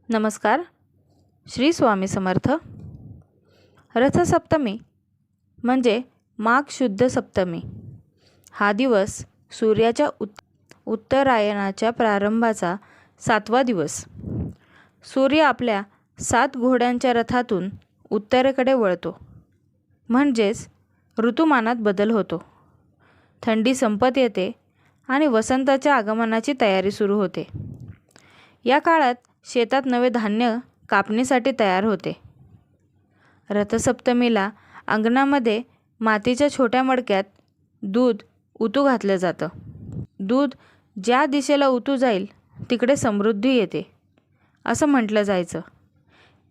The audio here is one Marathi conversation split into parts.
नमस्कार. श्री स्वामी समर्थ. रथसप्तमी म्हणजे माघ शुद्ध सप्तमी हा दिवस सूर्याच्या उत्तरायणाच्या प्रारंभाचा 7वा दिवस. सूर्य आपल्या 7 घोड्यांच्या रथातून उत्तरेकडे वळतो, म्हणजेच ऋतुमानात बदल होतो. थंडी संपत येते आणि वसंताच्या आगमनाची तयारी सुरू होते. या काळात शेतात नवे धान्य कापणीसाठी तयार होते. रथसप्तमीला अंगणामध्ये मातीच्या छोट्या मडक्यात दूध उतू घातलं जातं. दूध ज्या दिशेला उतू जाईल तिकडे समृद्धी येते असं म्हटलं जायचं.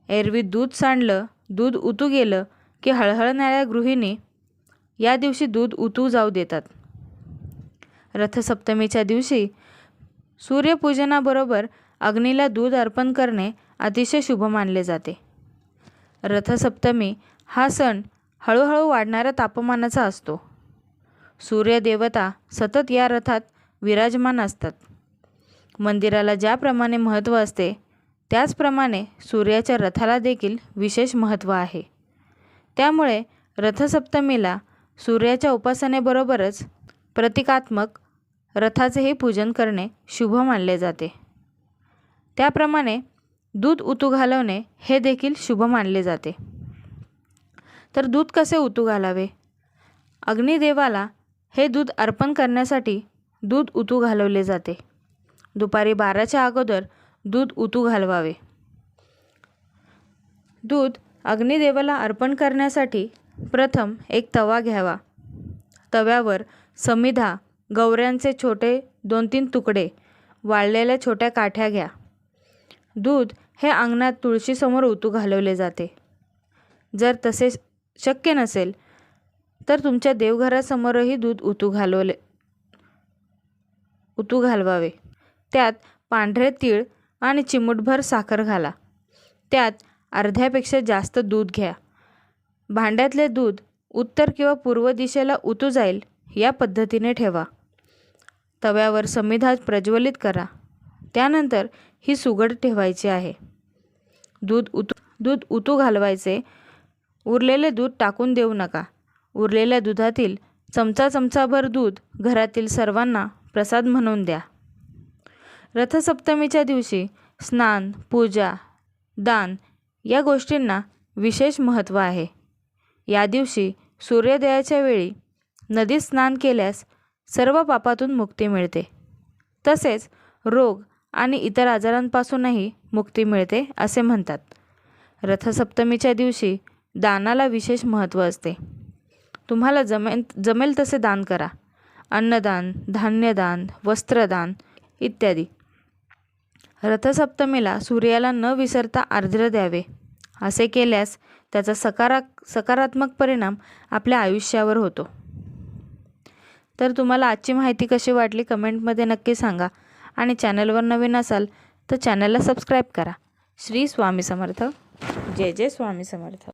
एरवी दूध सांडलं, दूध उतू गेलं की हळहळणाऱ्या गृहिणी या दिवशी दूध उतू जाऊ देतात. रथसप्तमीच्या दिवशी सूर्यपूजनाबरोबर अग्नीला दूध अर्पण करणे अतिशय शुभ मानले जाते. रथसप्तमी हा सण हळूहळू वाढणाऱ्या तापमानाचा असतो. सूर्यदेवता सतत या रथात विराजमान असतात. मंदिराला ज्याप्रमाणे महत्त्व असते त्याचप्रमाणे सूर्याच्या रथाला देखील विशेष महत्त्व आहे. त्यामुळे रथसप्तमीला सूर्याच्या उपासनेबरोबरच प्रतिकात्मक रथाचेही पूजन करणे शुभ मानले जाते. त्याप्रमाणे दूध उतू घालवणे हे देखील शुभ मानले जाते. तर दूध कसे उतू घालावे? अग्निदेवाला हे दूध अर्पण करण्यासाठी दूध उतू घालवले जाते. दुपारी 12च्या अगोदर दूध उतू घालवावे. दूध अग्निदेवाला अर्पण करण्यासाठी प्रथम एक तवा घ्यावा. तव्यावर समिधा, गवऱ्यांचे छोटे 2-3 तुकडे, वाळलेल्या छोट्या काठ्या घ्या. दूध हे अंगणात तुळशीसमोर उतू घालवले जाते. जर तसे शक्य नसेल तर तुमच्या देवघरासमोरही दूध उतू घालवावे. त्यात पांढरे तीळ आणि चिमूटभर साखर घाला. त्यात अर्ध्यापेक्षा जास्त दूध घ्या. भांड्यातले दूध उत्तर किंवा पूर्व दिशेला उतू जाईल या पद्धतीने ठेवा. तव्यावर समिधा प्रज्वलित करा. त्यानंतर ही सुगड ठेवायची आहे. दूध उतू घालवायचे. उरलेले दूध टाकून देऊ नका. उरलेल्या दुधातील चमचाभर दूध घरातील सर्वांना प्रसाद म्हणून द्या. रथसप्तमीच्या दिवशी स्नान, पूजा, दान या गोष्टींना विशेष महत्त्व आहे. या दिवशी सूर्योदयाच्या वेळी नदीत स्नान केल्यास सर्व पापातून मुक्ती मिळते. तसेच रोग आणि इतर आजारांपासूनही मुक्ती मिळते असे म्हणतात. रथसप्तमीच्या दिवशी दानाला विशेष महत्त्व असते. तुम्हाला जमेल तसे दान करा. अन्नदान, धान्यदान, वस्त्रदान इत्यादी. रथसप्तमीला सूर्याला न विसरता आर्द्र द्यावे. असे केल्यास त्याचा सकारात्मक परिणाम आपल्या आयुष्यावर होतो. तर तुम्हाला आजची माहिती कशी वाटली कमेंटमध्ये नक्की सांगा आणि चॅनलवर नवीन असाल तर चॅनलला सबस्क्राईब करा. श्री स्वामी समर्थ. जय जय स्वामी समर्थ.